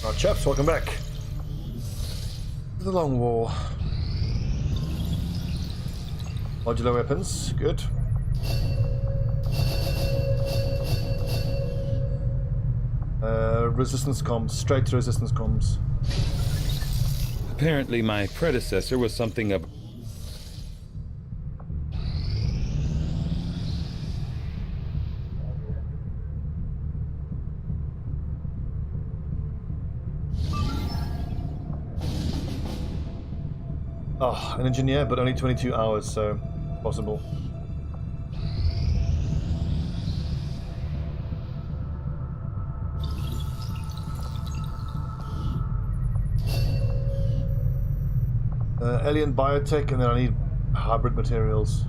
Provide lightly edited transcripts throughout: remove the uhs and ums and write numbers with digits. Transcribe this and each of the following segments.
Alright chaps, welcome back to the long war. Modular weapons, good. Resistance comms, straight to resistance comms. Apparently my predecessor was something of... Oh, an engineer, but only 22 hours, so possible. Alien biotech, and then I need hybrid materials.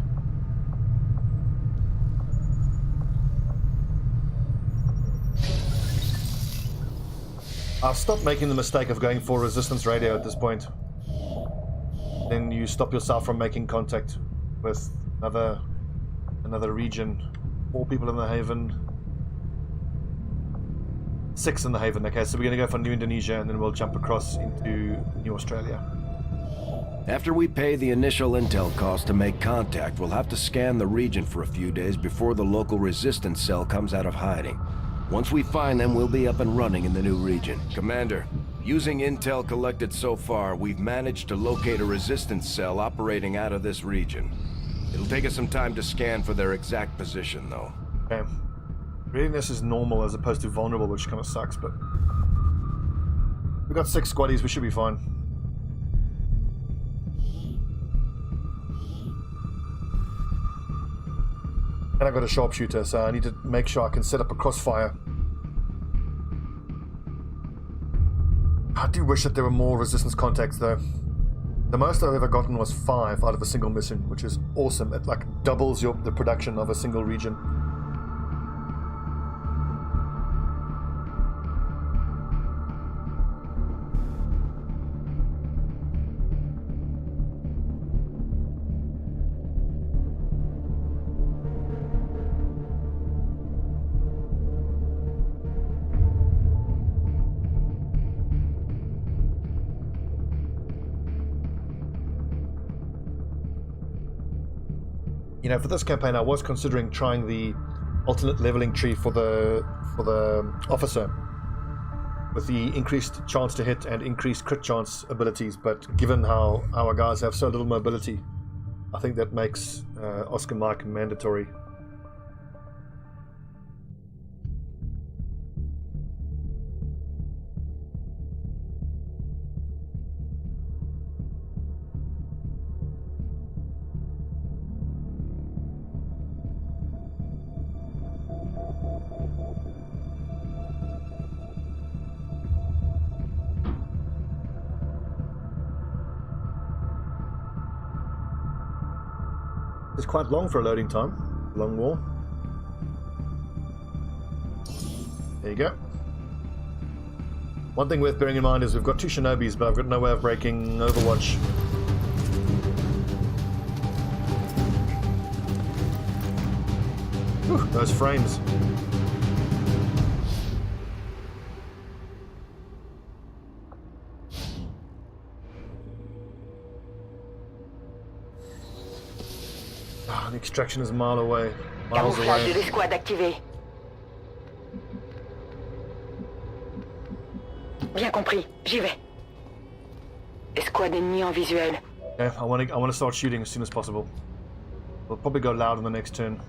I'll stop making the mistake of going for resistance radio at this point. Then you stop yourself from making contact with another region. 4 people in the Haven. 6 in the Haven. Okay, so we're going to go for New Indonesia, and then we'll jump across into New Australia. After we pay the initial intel cost to make contact, we'll have to scan the region for a few days before the local resistance cell comes out of hiding. Once we find them, we'll be up and running in the new region. Commander, using intel collected so far, we've managed to locate a resistance cell operating out of this region. It'll take us some time to scan for their exact position, though. Okay. Readiness is normal as opposed to vulnerable, which kind of sucks, but... We've got 6 squaddies, we should be fine. And I've got a sharpshooter, so I need to make sure I can set up a crossfire. I do wish that there were more resistance contacts, though. The most I've ever gotten was 5 out of a single mission, which is awesome. It like doubles the production of a single region. You know, for this campaign, I was considering trying the alternate leveling tree for the officer, with the increased chance to hit and increased crit chance abilities. But given how our guys have so little mobility, I think that makes Oscar Mike mandatory. It's quite long for a loading time. Long war. There you go. One thing worth bearing in mind is we've got 2 Shinobis, but I've got no way of breaking Overwatch. Whew, those frames. Extraction is a mile away. Miles Camouflage away. de l'escouade activé. Bien compris, j'y vais. Escouade ennemie en visuel. Okay, I want to start shooting as soon as possible. We'll probably go loud on the next turn.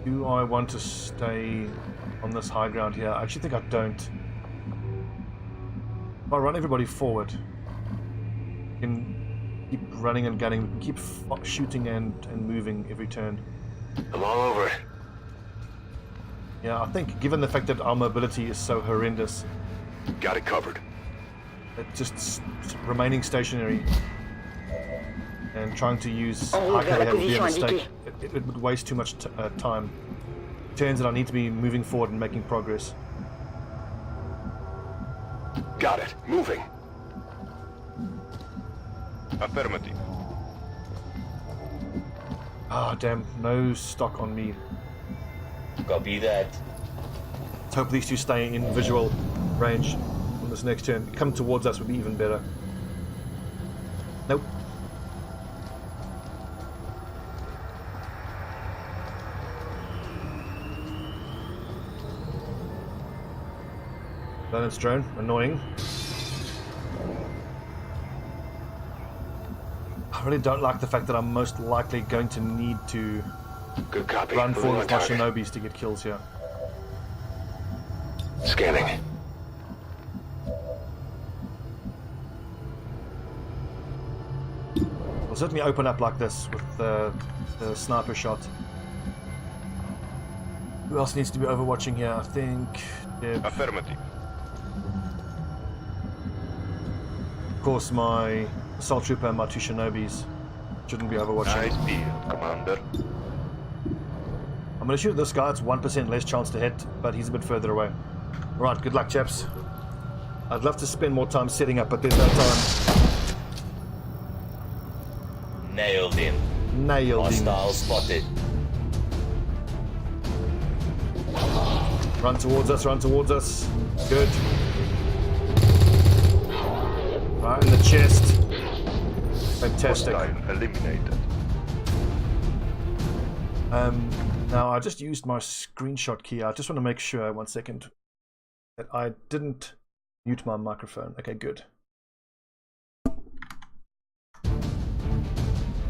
Do I want to stay on this high ground here? I actually think I don't. If I run everybody forward, I can keep running and gunning, keep shooting and moving every turn. I'm all over it. Yeah, I think given the fact that our mobility is so horrendous, Got it covered. that just remaining stationary and trying to use En route vers la would be a position mistake. indiquée. It would waste too much time. It turns that I need to be moving forward and making progress. Got it. Moving. Affirmative. Ah, damn, no stock on me. Copy that. Let's hope these two stay in visual range on this next turn. Come towards us would be even better. Nope. Balance drone, annoying. I really don't like the fact that I'm most likely going to need to Good copy. run Moving forward on with my target. shinobis to get kills here. Scanning. We'll certainly open up like this with the sniper shot. Who else needs to be overwatching here? I think Deb. Affirmative. Of course, my assault trooper and my two shinobis shouldn't be overwatching. Nice deal, Commander. I'm going to shoot at this guy. It's 1% less chance to hit, but he's a bit further away. Right, good luck, chaps. I'd love to spend more time setting up, but there's no time. Nailed him. Nailed him. Hostile spotted. Run towards us, run towards us. Good. Right in the chest. Fantastic. Hostile eliminated. Now I just used my screenshot key. I just want to make sure, 1 second, that I didn't mute my microphone. Okay, good.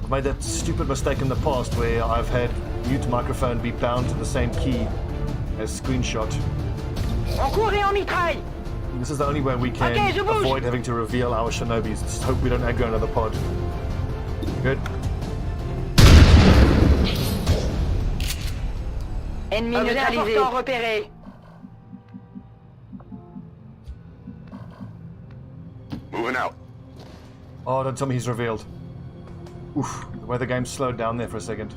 I've made that stupid mistake in the past where I've had mute microphone be bound to the same key as screenshot. En cours et en mitraille. This is the only way we can Okay, je bouge. avoid having to reveal our shinobis. Just hope we don't aggro another pod. Good. Ennemi neutralisé. Repéré. Moving out. Oh, don't tell me he's revealed. Oof, the way the game slowed down there for a second.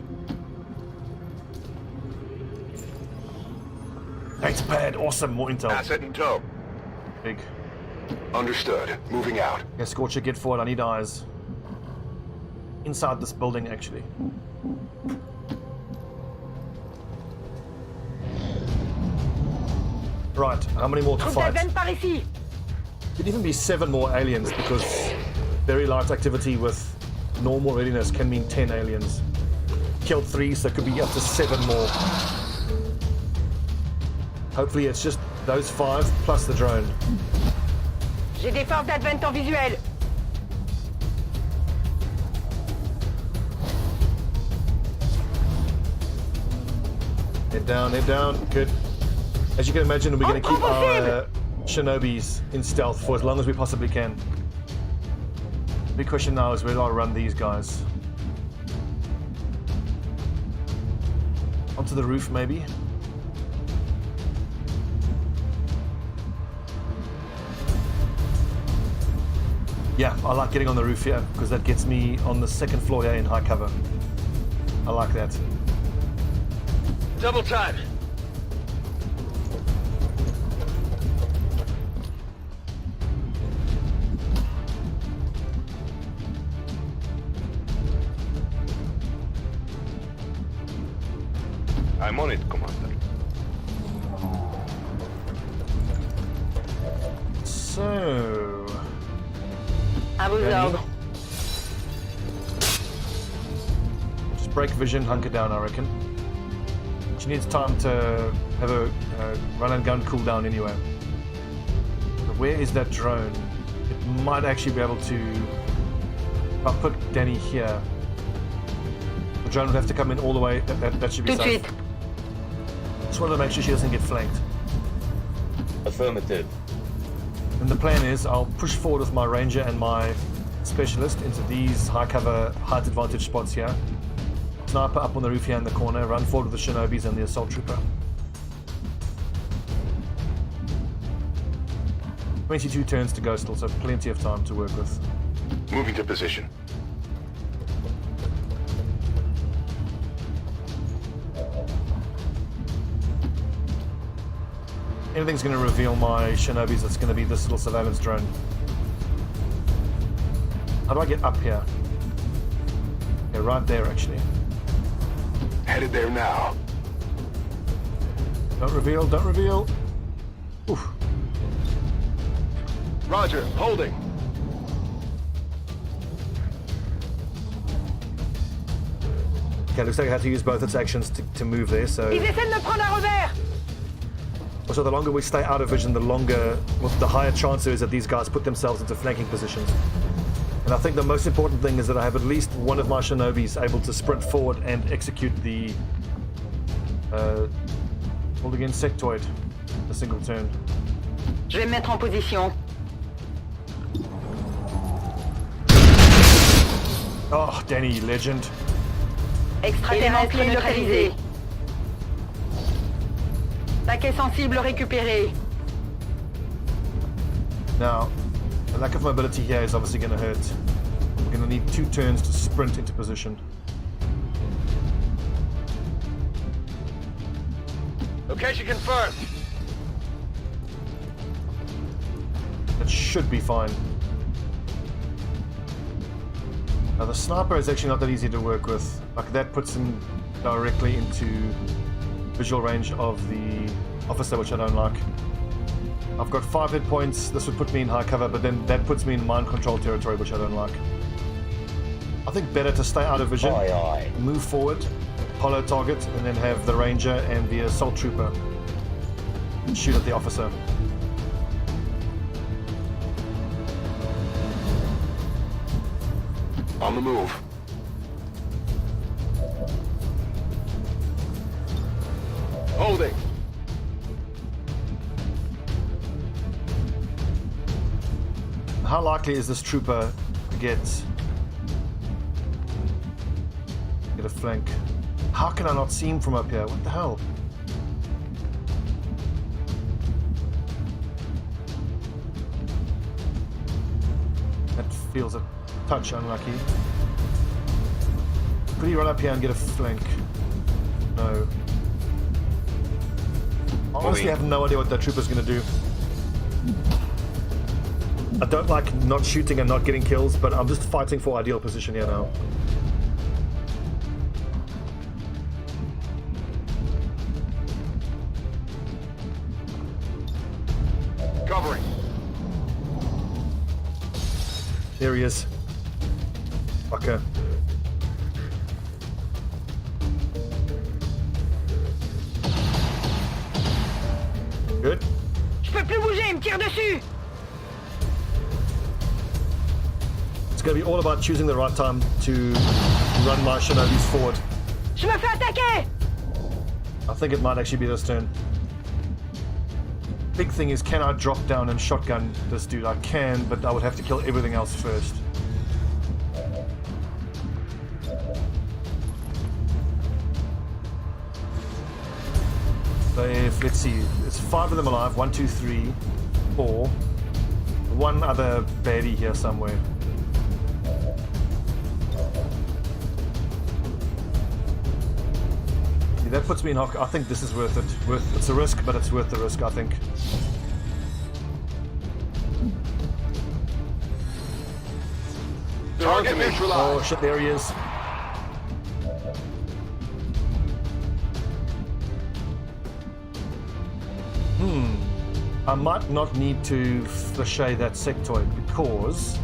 Data pad, awesome, more intel. Asset in tow. Big. Understood. Moving out. Okay, Scorcher, get forward, I need eyes. Inside this building, actually. Right, how many more to Troupe fight? d'Advent par ici. Could even be 7 more aliens, because very light activity with normal readiness can mean 10 aliens. Killed 3, so it could be up to 7 more. Hopefully it's just those 5 plus the drone. J'ai des forces d'Advent en visuel. Head down, good. As you can imagine, we're going to keep our shinobis in stealth for as long as we possibly can. The big question now is where do I run these guys? Onto the roof, maybe? Yeah, I like getting on the roof here, because that gets me on the 2nd floor here in high cover. I like that. Double time. I'm on it, Commander. So... À vos ordres. just break vision, hunker down, I reckon. She needs time to have a run and gun cooldown anyway. But where is that drone? It might actually be able to... If I put Danny here, the drone would have to come in all the way. That should be Tout de safe. suite. Just want to make sure she doesn't get flanked. Affirmative. And the plan is I'll push forward with my ranger and my specialist into these high cover, height advantage spots here. Sniper up on the roof here in the corner, run forward with the shinobis and the assault trooper. 22 turns to go still, so plenty of time to work with. Moving to position. Anything's going to reveal my shinobis, it's going to be this little surveillance drone. How do I get up here? Okay, right there actually. Headed there now. Don't reveal, don't reveal. Oof. Roger, holding. Okay, looks like I had to use both its actions to move there, so... Ils essaient de me prendre un revers. Also, the longer we stay out of vision, the higher chance there is that these guys put themselves into flanking positions. And I think the most important thing is that I have at least one of my shinobis able to sprint forward and execute the... hold again, sectoid. A single turn. Je vais me mettre en position. Oh, Danny, legend. Extraterrestre neutralisé. Paquet sensible récupéré. Now, the lack of mobility here is obviously going to hurt. We're going to need 2 turns to sprint into position. Location confirmed. That should be fine. Now the sniper is actually not that easy to work with. Like that puts him directly into visual range of the officer, which I don't like. I've got 5 hit points. This would put me in high cover, but then that puts me in mind control territory, which I don't like. I think better to stay out of vision, move forward, hollow target, and then have the ranger and the assault trooper shoot at the officer. On the move. Holding. How likely is this trooper to get a flank? How can I not see him from up here? What the hell? That feels a touch unlucky. Could he run up here and get a flank? No. I honestly have no idea what that trooper's going to do. I don't like not shooting and not getting kills, but I'm just fighting for ideal position here now. Covering. There he is. Fucker. Good. Je peux plus bouger, il me tire dessus. It's going to be all about choosing the right time to run my shinobis forward. Je me fais attaquer. I think it might actually be this turn. Big thing is, can I drop down and shotgun this dude? I can, but I would have to kill everything else first. So if, let's see, it's 5 of them alive. 1, 2, 3, 4. One other baddie here somewhere. Yeah, that puts me in hock. I think this is worth it. It's a risk, but it's worth the risk, I think. Target neutralized. Oh shit, there he is. I might not need to flochet that sectoid because...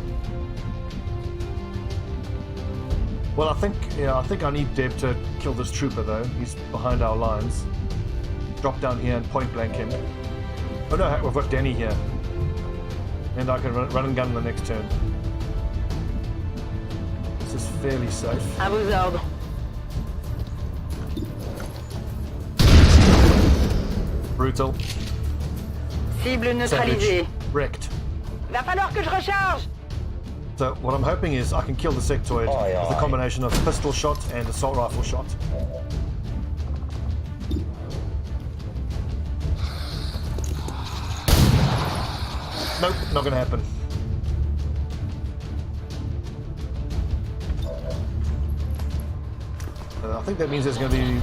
Well, I think I need Deb to kill this trooper though. He's behind our lines. Drop down here and point blank him. Oh no, we've got Danny here. And I can run and gun the next turn. This is fairly safe. À vos ordres. Brutal. Cible neutralisée. Savage. Wrecked. Va falloir que je recharge. So what I'm hoping is I can kill the sectoid with a combination of pistol shot and assault rifle shot. Nope, not gonna happen. I think that means there's gonna be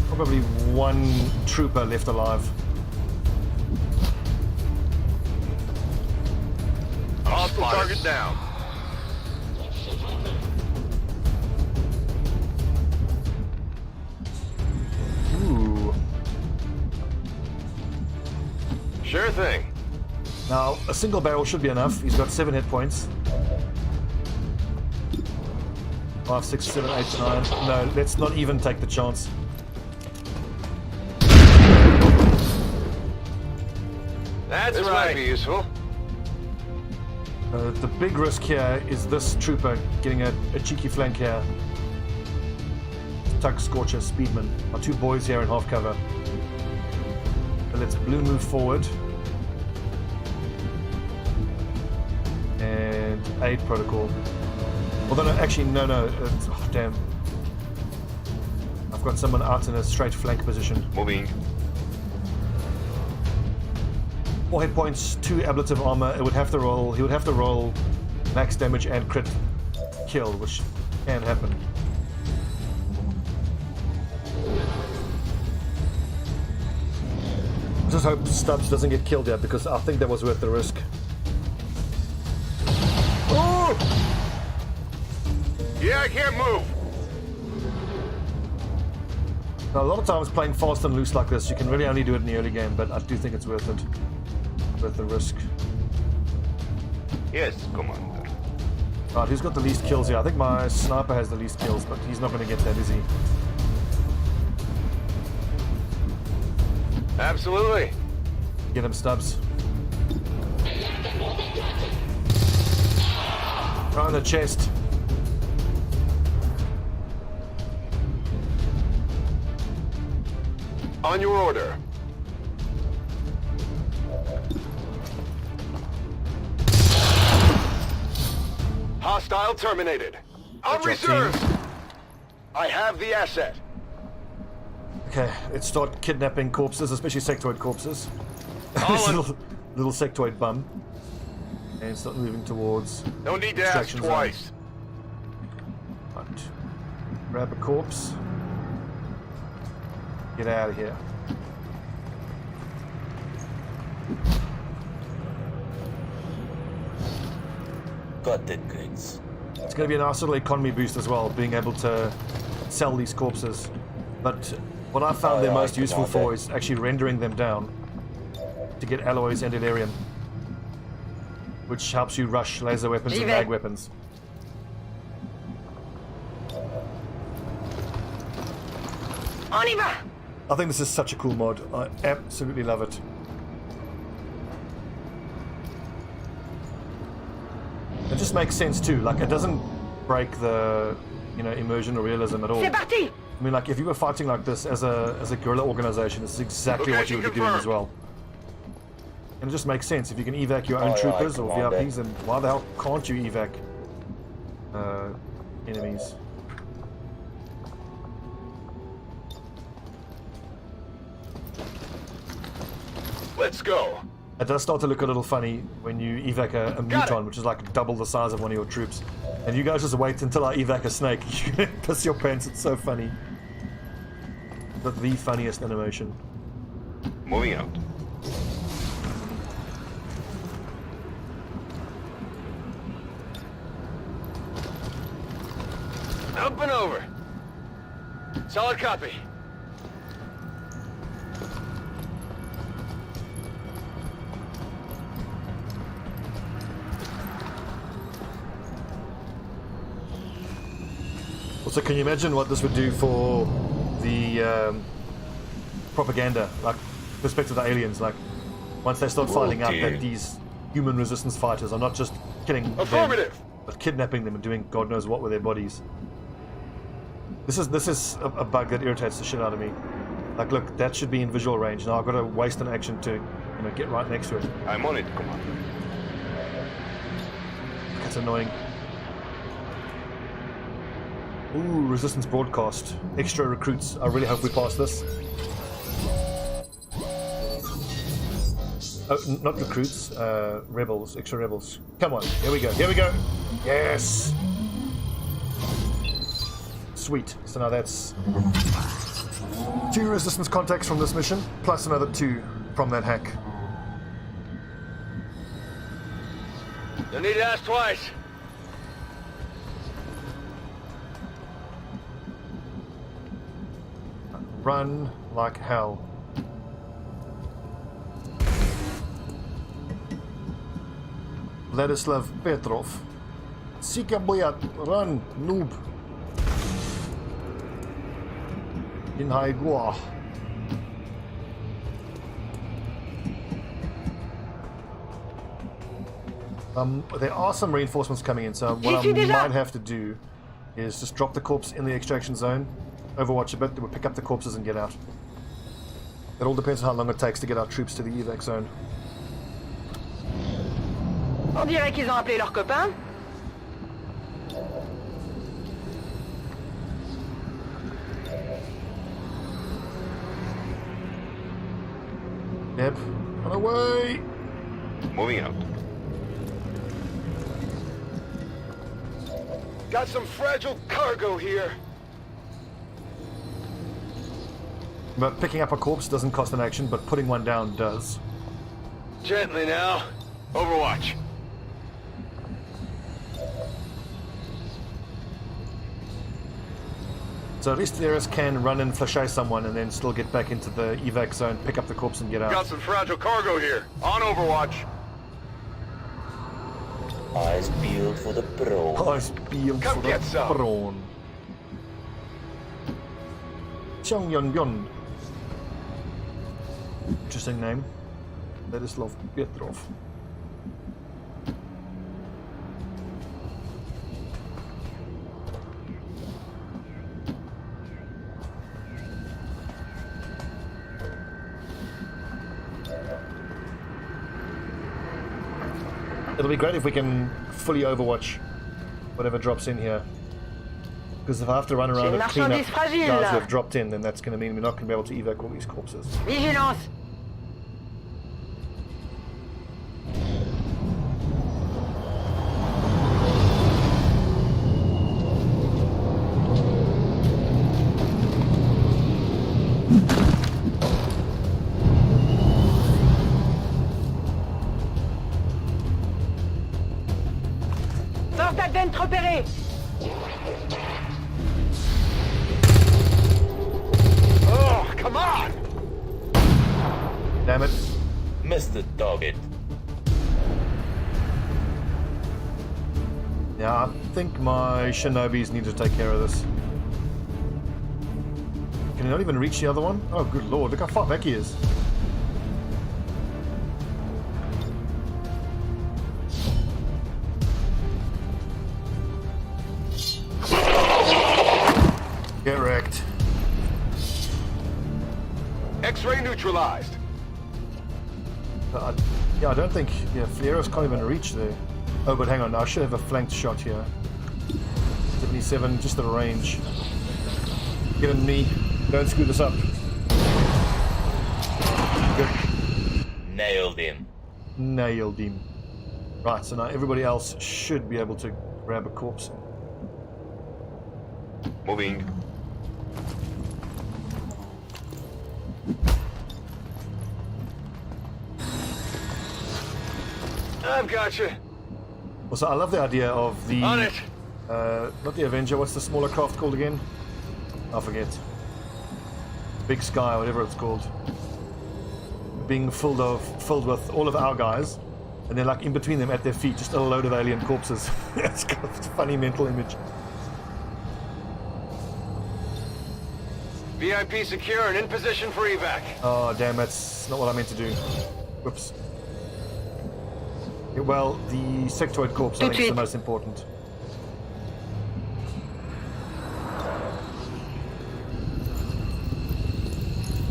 probably one trooper left alive. Hostile target down. Ooh. Sure thing. Now, a single barrel should be enough. He's got 7 hit points. 5, 6, 7, 8, 9. No, let's not even take the chance. That's right. Might be useful. The big risk here is this trooper getting a cheeky flank here. Tug, Scorcher, Speedman. Our 2 boys here in half cover. So let's blue move forward. And aid protocol. Although, no, actually, no. It's, oh, damn. I've got someone out in a straight flank position. Moving. 4 hit points, 2 ablative armor. He would have to roll max damage and crit kill, which can happen. Just hope Stubbs doesn't get killed yet, because I think that was worth the risk. Oh! Yeah, I can't move. Now, a lot of times playing fast and loose like this, you can really only do it in the early game, but I do think it's worth it. Worth the risk. Yes, Commander. Right, who's got the least kills here? I think my sniper has the least kills, but he's not going to get that, is he? Absolutely. Get him, Stubbs. Right in the chest. On your order. Hostile terminated. On reserve. I have the asset. Okay, let's start kidnapping corpses, especially sectoid corpses. This little sectoid bum. And start moving towards No need to ask extraction twice. zones. Right. Grab a corpse. Get out of here. Got it, Griggs. It's going to be a nice little economy boost as well, being able to sell these corpses. But what I found they're most useful for is actually rendering them down to get alloys and Illyrium, which helps you rush laser weapons and mag weapons. On y va! I think this is such a cool mod. I absolutely love it. It just makes sense too. Like, it doesn't break the, immersion or realism at all. C'est parti! I mean, like, if you were fighting like this as a guerrilla organization, this is exactly what you would be doing as well. And it just makes sense. If you can evac your own troopers or VIPs, then why the hell can't you evac enemies? Let's go. It does start to look a little funny when you evac a muton, which is like double the size of one of your troops. And you guys just wait until I evac a snake. You're gonna piss your pants, it's so funny. But the funniest animation. Moving out. Up and over. Solid copy. Also, can you imagine what this would do for the propaganda, like perspective of the aliens? Like, once they start finding out that these human resistance fighters are not just killing them, but kidnapping them and doing God knows what with their bodies. This is a bug that irritates the shit out of me. Like, look, that should be in visual range. Now I've got to waste an action to, get right next to it. I'm on it, Commander. That's annoying. Ooh, resistance broadcast. Extra recruits. I really hope we pass this. Oh, not recruits. Rebels. Extra rebels. Come on. Here we go. Here we go. Yes. Sweet. So now that's 2 resistance contacts from this mission, plus another 2 from that hack. No need to ask twice. Run like hell. Vladislav Petrov. Sika boyat, run, noob. In Haigua. There are some reinforcements coming in, so what I might have to do is just drop the corpse in the extraction zone, overwatch a bit, then we'll pick up the corpses and get out. It all depends on how long it takes to get our troops to the evac zone. On dirait qu'ils ont appelé leurs copains. Yep, run away! Moving out. Got some fragile cargo here. But picking up a corpse doesn't cost an action, but putting one down does. Gently now. Overwatch. So at least Theris can run and flashay someone and then still get back into the evac zone, pick up the corpse and get out. Got some fragile cargo here. On Overwatch. Eyes peeled for the pro. Eyes peeled Come for the get some. prawn. Chong Yon Yon. Interesting name. Vladislav Petrov. It'll be great if we can fully overwatch whatever drops in here. Because if I have to run around and clean up guys who have dropped in, then that's going to mean we're not going to be able to evac all these corpses. Vigilance. Sors d'Advent repéré. Oh, come on! Damn it. Missed the target. Yeah, I think my shinobis need to take care of this. Can he not even reach the other one? Oh, good lord, look how far back he is. Get wrecked. X-ray neutralized. Yeah, I don't think... Yeah, Fleros can't even reach there. Oh, but hang on, I should have a flanked shot here. 77, just the range. Get in me. Don't screw this up. Good. Nailed him. Nailed him. Right, so now everybody else should be able to grab a corpse. Moving. I've got you. Also, I love the idea of the... On it. Not the Avenger, what's the smaller craft called again? I forget. Big Sky, whatever it's called. Being filled with all of our guys, and then like in between them at their feet, just a load of alien corpses. It's kind of a funny mental image. VIP secure and in position for evac. Oh, damn, that's not what I meant to do. Whoops. Yeah, well, the sectoid corpse, I think, is the most important.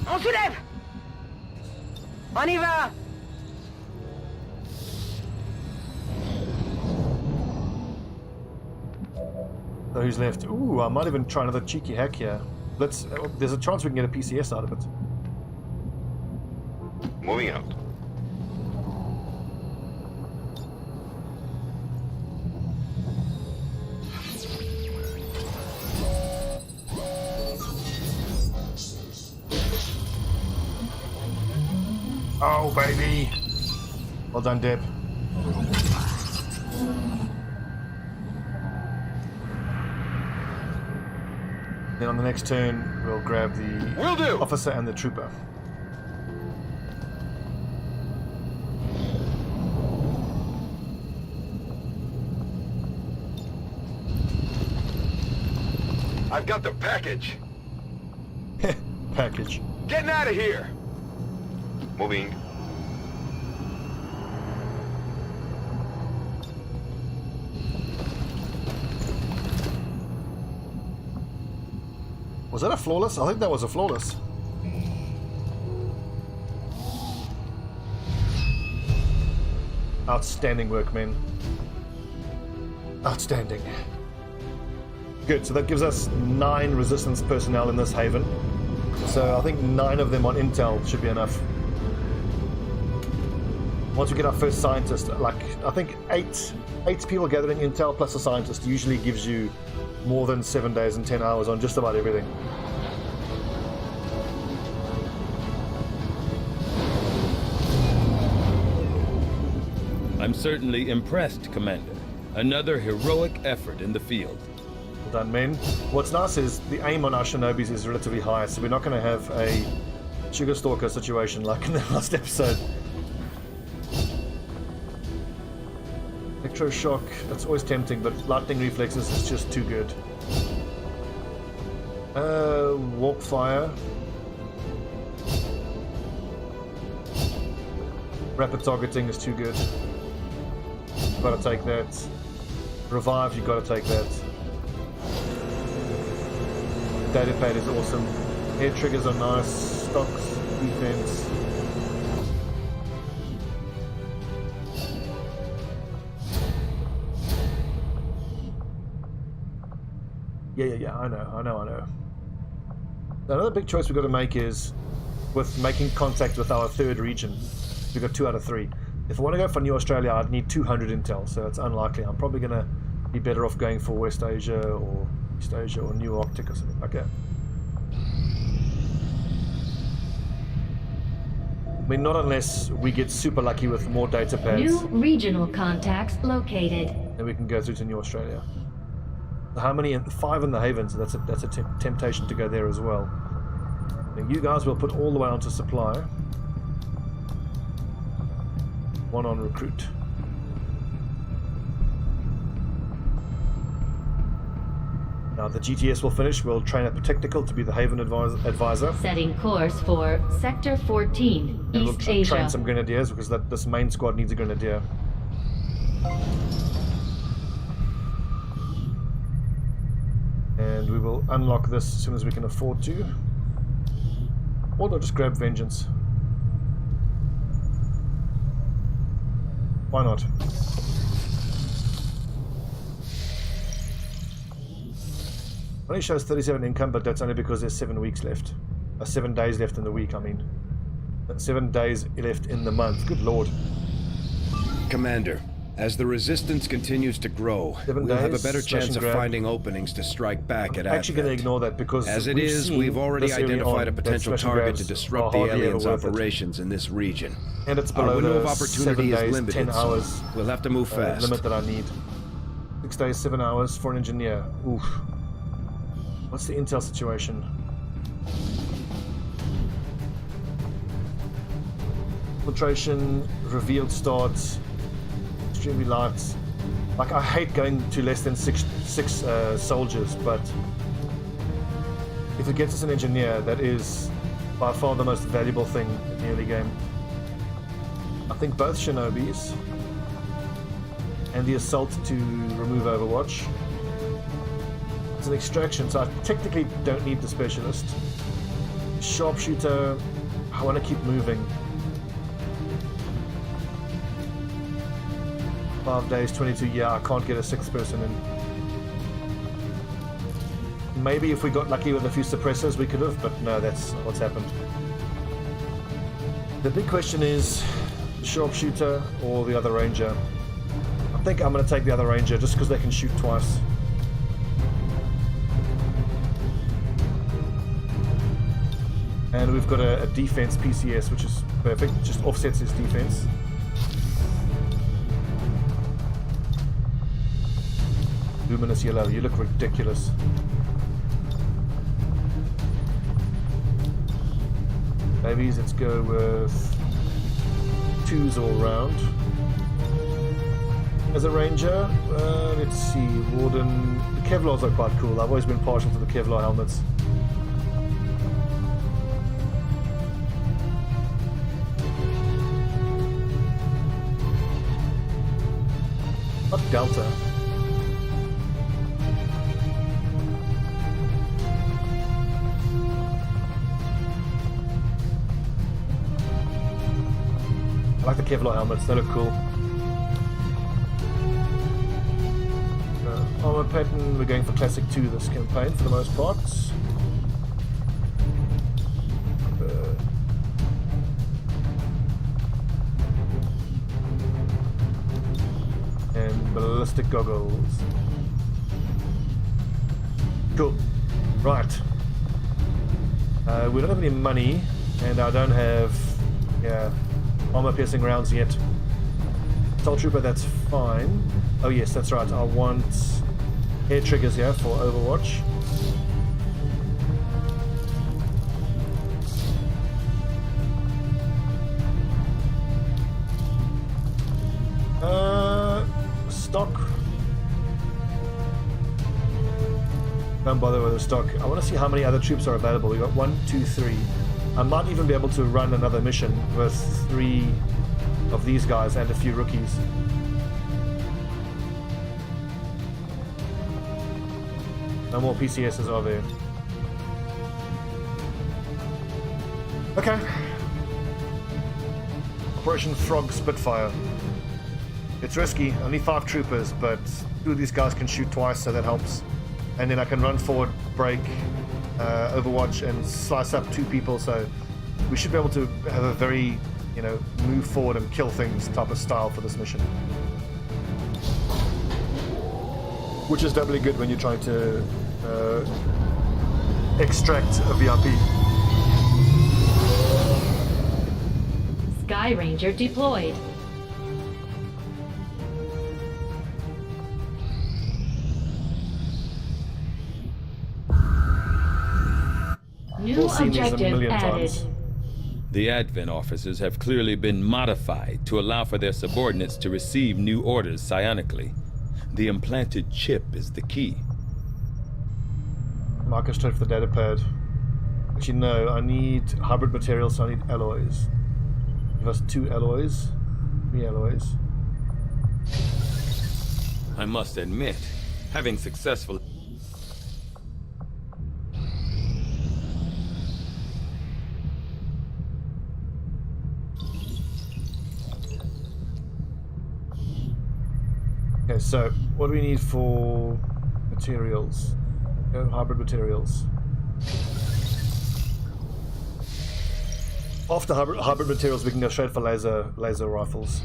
On soulève. On y va. So who's left? Ooh, I might even try another cheeky hack here. Let's. There's a chance we can get a PCS out of it. Moving out. Oh, baby! Well done, Deb. Then on the next turn, we'll grab the Will do. officer and the trooper. I've got the package. Package. Getting out of here. Moving. Was that a flawless? I think that was a flawless. Outstanding work, men. Outstanding. Good, so that gives us 9 resistance personnel in this haven. So I think 9 of them on intel should be enough. Once we get our first scientist, like I think 8 people gathering intel plus a scientist usually gives you more than 7 days and 10 hours on just about everything. I'm certainly impressed, Commander. Another heroic effort in the field. Well done, men. What's nice is the aim on our shinobis is relatively high, so we're not going to have a sugar stalker situation like in the last episode. Electroshock, that's always tempting, but lightning reflexes is just too good. Warp fire. Rapid targeting is too good. Gotta take that. Revive, you gotta take that. Datapad is awesome. Air triggers are nice. Stocks, defense. Yeah, I know. Another big choice we've got to make is with making contact with our third region. We've got 2 out of 3. If I want to go for New Australia, I'd need 200 intel, so it's unlikely. I'm probably going to be better off going for West Asia or East Asia or New Arctic or something like that. I mean, not unless we get super lucky with more data pads. New regional contacts located. Then we can go through to New Australia. How many? 5 in the haven, so that's a temptation to go there as well. Now you guys will put all the way onto supply. 1 on recruit. Now the GTS will finish. We'll train up a technical to be the haven advisor. Setting course for Sector 14, And East we'll Asia. train some grenadiers because this main squad needs a grenadier. And we will unlock this as soon as we can afford to. Or they'll just grab vengeance. Why not? Only shows 37 income, but that's only because there's 7 weeks left. 7 days left in the week, I mean. 7 days left in the month. Good lord. Commander, as the resistance continues to grow, 7 we'll have a days, better slash chance and of grab. finding openings to strike back at I'm actually going to Advent. ignore that because As it is, we've already this early identified on a that potential slash and target grabs to are disrupt the hardly ever aliens' worth it. operations in this region. And it's Our below window of the opportunity 7 is days, limited, 10 hours so we'll have to move fast. limit that I need. 6 days, 7 hours for an engineer. Oof. What's the intel situation? Infiltration, revealed starts, extremely light. Like, I hate going to less than six soldiers, but if it gets us an engineer, that is by far the most valuable thing in the early game. I think both shinobis and the assault to remove Overwatch. It's an extraction, so I technically don't need the specialist. Sharpshooter, I want to keep moving. 5 days, 22, yeah, I can't get a 6th person in. Maybe if we got lucky with a few suppressors we could have, but no, that's not what's happened. The big question is, the sharpshooter or the other ranger? I think I'm going to take the other ranger just because they can shoot twice. And we've got a defense PCS, which is perfect, just offsets his defense. Luminous yellow, you look ridiculous. Babies, let's go with 2s all round. As a ranger, let's see, Warden, the Kevlars are quite cool. I've always been partial to the Kevlar helmets. Not Delta. I like the Kevlar helmets, they look cool. Armor pattern, we're going for Classic 2 this campaign for the most part. And ballistic goggles. Cool. Right. We don't have any money, and I don't have armor piercing rounds yet. Assault Trooper, that's fine. Oh yes, that's right. I want air triggers here for Overwatch. Stock. Don't bother with the stock. I want to see how many other troops are available. We got 1, 2, 3. I might even be able to run another mission with 3 of these guys and a few rookies. No more PCSs are there. Okay. Operation Frog Spitfire. It's risky, only 5 troopers, but 2 of these guys can shoot twice, so that helps. And then I can run forward, break, Overwatch, and slice up 2 people, so we should be able to have a very, move forward and kill things type of style for this mission. Which is doubly good when you're trying to extract a VIP. Sky Ranger deployed. New We'll see these a objective million added. times. The Advent officers have clearly been modified to allow for their subordinates to receive new orders psionically. The implanted chip is the key. Marker straight for the data pad. Actually, no, I need hybrid materials, so I need alloys. Give us 2 alloys, 3 alloys. I must admit, having successful... Okay, so what do we need for materials? Hybrid materials. After hybrid materials, we can go straight for laser rifles.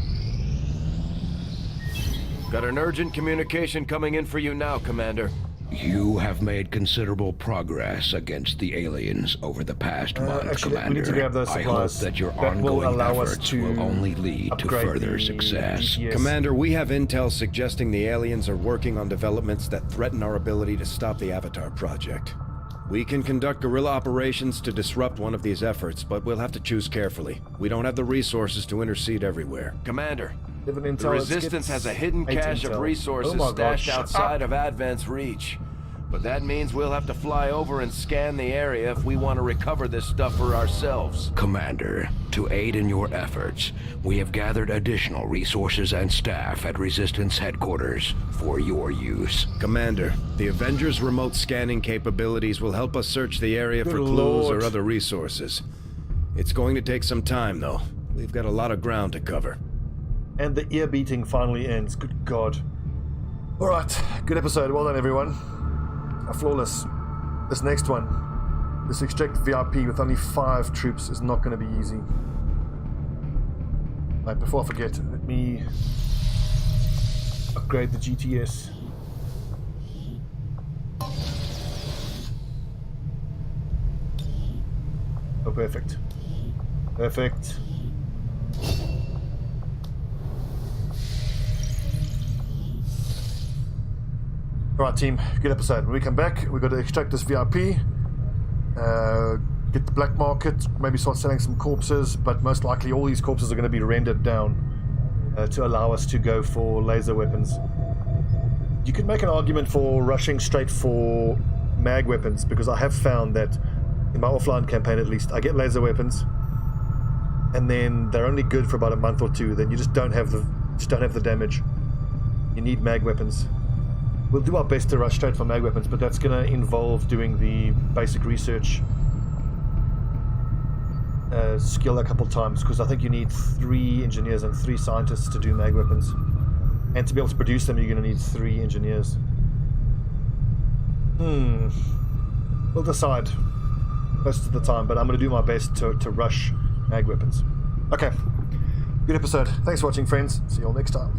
Got an urgent communication coming in for you now, Commander. You have made considerable progress against the aliens over the past month, actually, Commander. we need to grab those I supplies. hope that your That will ongoing allow us efforts to will only lead to upgrade further the success. DPS. Commander, we have intel suggesting the aliens are working on developments that threaten our ability to stop the Avatar project. We can conduct guerrilla operations to disrupt one of these efforts, but we'll have to choose carefully. We don't have the resources to intercede everywhere. Commander, the Resistance has a hidden cache of resources stashed outside of Advent's reach. But that means we'll have to fly over and scan the area if we want to recover this stuff for ourselves. Commander, to aid in your efforts, we have gathered additional resources and staff at Resistance headquarters for your use. Commander, the Avengers' remote scanning capabilities will help us search the area for clues Lord. or other resources. It's going to take some time, though. We've got a lot of ground to cover. And the ear beating finally ends. Good God. Alright, good episode. Well done, everyone. Flawless. This next one, this extract VIP with only 5 troops, is not going to be easy. Right, before I forget, let me upgrade the GTS. Oh, perfect. Perfect. Alright team, good episode. When we come back, we've got to extract this VIP, get the black market, maybe start selling some corpses, but most likely all these corpses are going to be rendered down to allow us to go for laser weapons. You could make an argument for rushing straight for mag weapons, because I have found that in my offline campaign at least, I get laser weapons, and then they're only good for about a month or two. Then you just don't have the damage. You need mag weapons. We'll do our best to rush straight for mag weapons, but that's going to involve doing the basic research skill a couple times, because I think you need 3 engineers and 3 scientists to do mag weapons, and to be able to produce them you're going to need 3 engineers. We'll decide most of the time, but I'm going to do my best to rush mag weapons. Okay, good episode. Thanks for watching, friends. See you all next time.